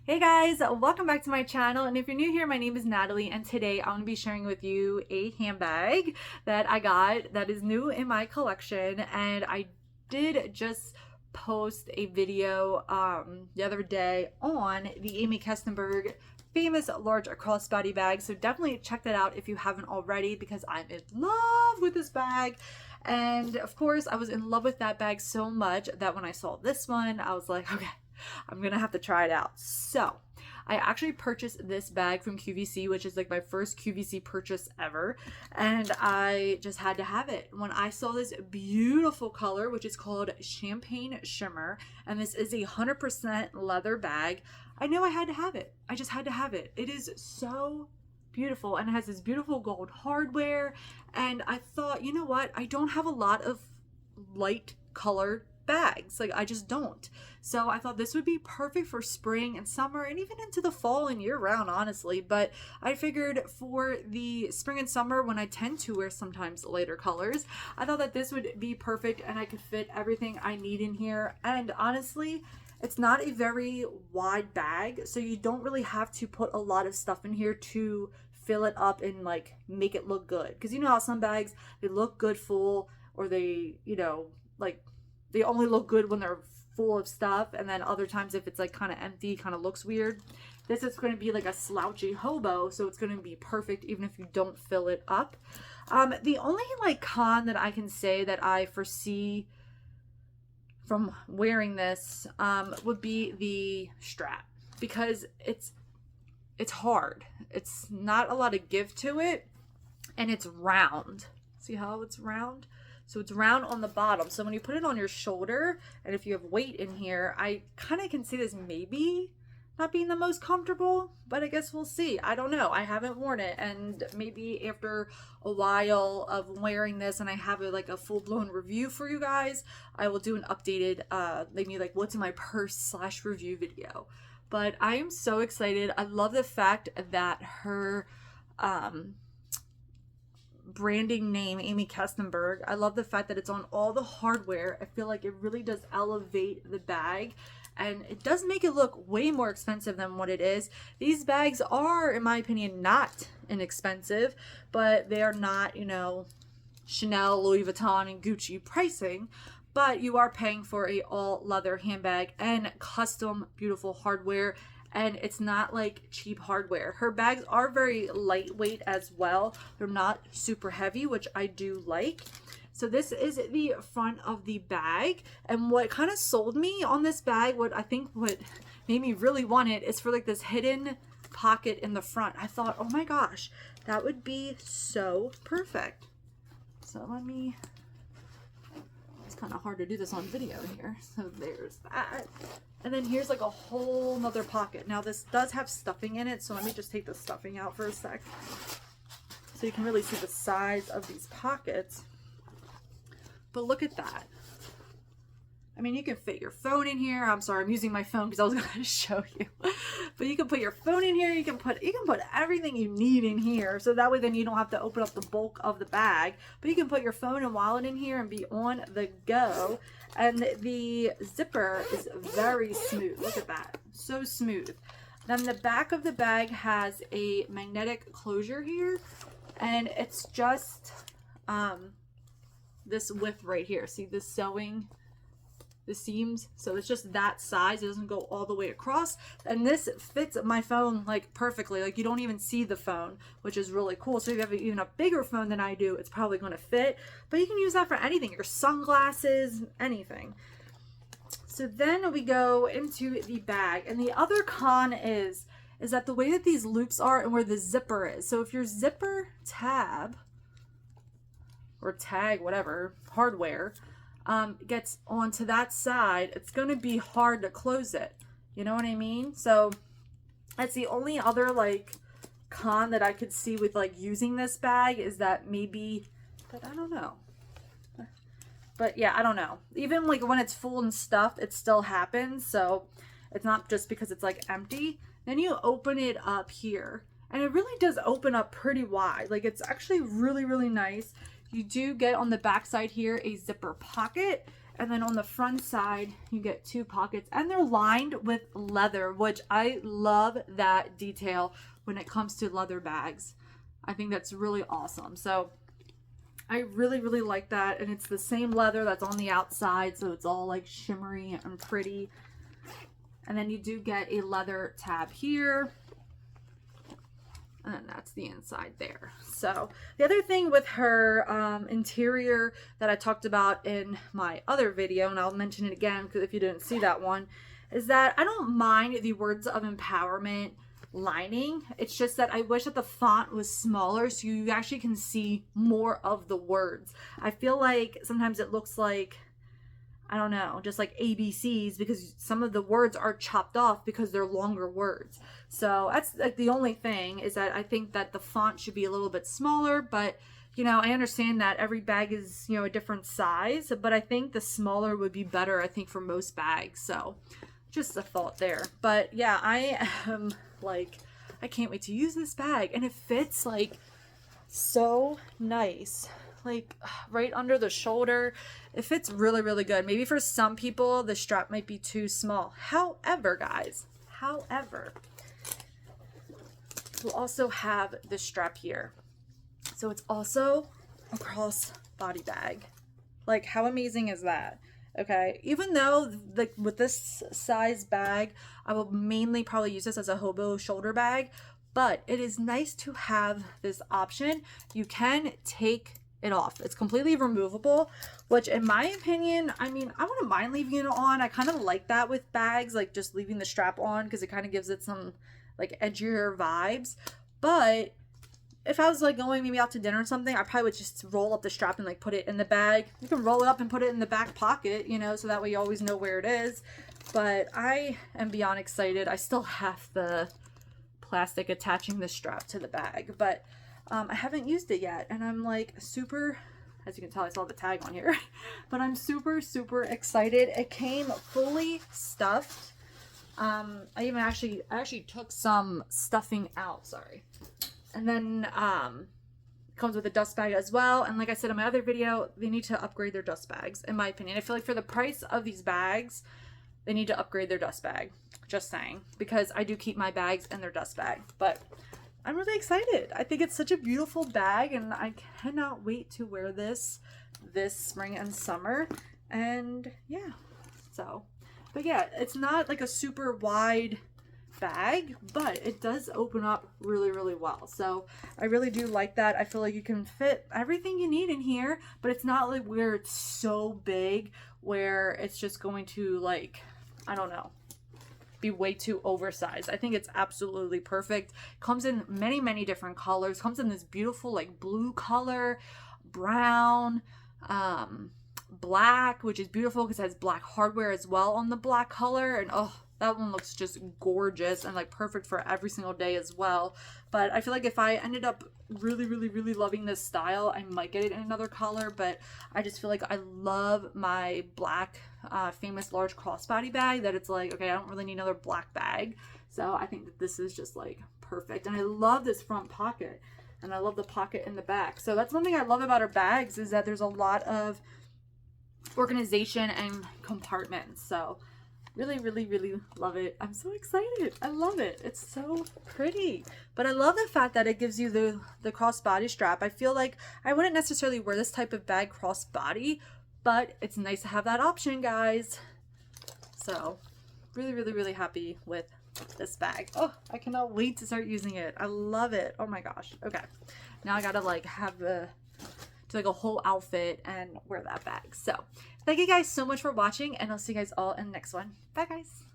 Hey guys, welcome back to my channel, and if you're new here, my name is Natalie, and today I'm going to be sharing with you a handbag that I got that is new in my collection. And I did just post a video the other day on the Aimee Kestenberg famous large crossbody bag, so definitely check that out if you haven't already, because I'm in love with this bag. And of course, I was in love with that bag so much that when I saw this one, I was like, okay, I'm gonna have to try it out. So I actually purchased this bag from QVC, which is like my first QVC purchase ever, and I just had to have it. When I saw this beautiful color, which is called Champagne Shimmer, and this is a 100% leather bag, I knew I had to have it. I just had to have it. It is so beautiful, and it has this beautiful gold hardware. And I thought, you know what, I don't have a lot of light colored bags, like I just don't. So I thought this would be perfect for spring and summer and even into the fall and year round, honestly. But I figured for the spring and summer, when I tend to wear sometimes lighter colors, I thought that this would be perfect and I could fit everything I need in here. And honestly, it's not a very wide bag, so you don't really have to put a lot of stuff in here to fill it up and like make it look good. Because you know how some bags, they look good full, or they, you know, like they only look good when they're full of stuff, and then other times if it's like kind of empty, kind of looks weird. This is going to be like a slouchy hobo, so it's going to be perfect even if you don't fill it up. The only like con that I can say that I foresee from wearing this would be the strap, because it's hard. It's not a lot of give to it, and it's round. See how it's round? So it's round on the bottom. So when you put it on your shoulder, and if you have weight in here, I kind of can see this maybe not being the most comfortable, but I guess we'll see. I don't know. I haven't worn it, and maybe after a while of wearing this and I have like a full-blown review for you guys, I will do an updated maybe like what's in my purse / review video. But I am so excited. I love the fact that her branding name, Aimee Kestenberg, I love the fact that it's on all the hardware. I feel like it really does elevate the bag, and it does make it look way more expensive than what it is. These bags are, in my opinion, not inexpensive, but they are not, you know, Chanel, Louis Vuitton, and Gucci pricing. But you are paying for a all leather handbag and custom beautiful hardware, and it's not like cheap hardware. Her bags are very lightweight as well. They're not super heavy, which I do like. So this is the front of the bag, and what kind of sold me on this bag, what made me really want it, is for like this hidden pocket in the front. I thought, oh my gosh, that would be so perfect. So let me, it's kind of hard to do this on video here. So there's that. And then here's like a whole nother pocket. Now this does have stuffing in it, so let me just take the stuffing out for a sec, so you can really see the size of these pockets. But look at that. I mean, you can fit your phone in here. I'm sorry, I'm using my phone because I was going to show you. But you can put your phone in here. You can put everything you need in here. So that way then you don't have to open up the bulk of the bag. But you can put your phone and wallet in here and be on the go. And the zipper is very smooth. Look at that. So smooth. Then the back of the bag has a magnetic closure here. And it's just this width right here. See this sewing? The seams, so it's just that size. It doesn't go all the way across, and this fits my phone like perfectly. Like you don't even see the phone, which is really cool. So if you have even a bigger phone than I do, it's probably going to fit, but you can use that for anything, your sunglasses, anything. So then we go into the bag, and the other con is that the way that these loops are and where the zipper is. So if your zipper tab or tag, whatever, hardware, gets onto that side, it's going to be hard to close it. You know what I mean? So that's the only other like con that I could see with like using this bag, is that maybe, but I don't know. But yeah, I don't know. Even like when it's full and stuffed, it still happens. So it's not just because it's like empty. Then you open it up here, and it really does open up pretty wide. Like it's actually really, really nice. You do get on the back side here a zipper pocket, And then on the front side, you get 2 pockets, and they're lined with leather, which I love that detail when it comes to leather bags. I think that's really awesome. So I really, really like that. And it's the same leather that's on the outside, so it's all like shimmery and pretty. And then you do get a leather tab here. And that's the inside there. So the other thing with her interior that I talked about in my other video, and I'll mention it again because if you didn't see that one, is that I don't mind the words of empowerment lining. It's just that I wish that the font was smaller so you actually can see more of the words. I feel like sometimes it looks like, I don't know, just like ABCs, because some of the words are chopped off because they're longer words. So that's like the only thing, is that I think that the font should be a little bit smaller, but you know, I understand that every bag is, you know, a different size, but I think the smaller would be better, I think, for most bags. So just a thought there. But yeah, I am like, I can't wait to use this bag, and it fits like so nice. Like right under the shoulder. It fits really, really good. Maybe for some people the strap might be too small. However, guys, we'll also have this strap here. So it's also a crossbody bag. Like, how amazing is that? Okay, even though like with this size bag, I will mainly probably use this as a hobo shoulder bag, but it is nice to have this option. You can take it off. It's completely removable, which in my opinion, I mean, I wouldn't mind leaving it on. I kind of like that with bags, like just leaving the strap on, because it kind of gives it some like edgier vibes. But if I was like going maybe out to dinner or something, I probably would just roll up the strap and like put it in the bag. You can roll it up and put it in the back pocket, you know, so that way you always know where it is. But I am beyond excited. I still have the plastic attaching the strap to the bag, but I haven't used it yet, and I'm like super, as you can tell, I still have the tag on here, but I'm super, super excited. It came fully stuffed. I actually took some stuffing out, sorry. And then it comes with a dust bag as well. And like I said in my other video, they need to upgrade their dust bags, in my opinion. I feel like for the price of these bags, they need to upgrade their dust bag. Just saying, because I do keep my bags in their dust bag. But I'm really excited. I think it's such a beautiful bag, and I cannot wait to wear this spring and summer. And yeah, so, but yeah, it's not like a super wide bag, but it does open up really, really well. So I really do like that. I feel like you can fit everything you need in here, but it's not like where it's so big where it's just going to, like, I don't know, be way too oversized. I think it's absolutely perfect. Comes in many, many different colors. Comes in this beautiful like blue color, brown, black, which is beautiful because it has black hardware as well on the black color. And oh, that one looks just gorgeous and like perfect for every single day as well. But I feel like if I ended up really, really, really loving this style, I might get it in another color. But I just feel like I love my black famous large crossbody bag, that it's like, okay, I don't really need another black bag. So I think that this is just like perfect. And I love this front pocket, and I love the pocket in the back. So that's one thing I love about our bags, is that there's a lot of organization and compartments. So really, really, really love it. I'm so excited. I love it. It's so pretty. But I love the fact that it gives you the crossbody strap. I feel like I wouldn't necessarily wear this type of bag crossbody, but it's nice to have that option, guys. So really, really, really happy with this bag. Oh, I cannot wait to start using it. I love it. Oh my gosh. Okay. Now I gotta like have do like a whole outfit and wear that bag. So thank you guys so much for watching, and I'll see you guys all in the next one. Bye guys.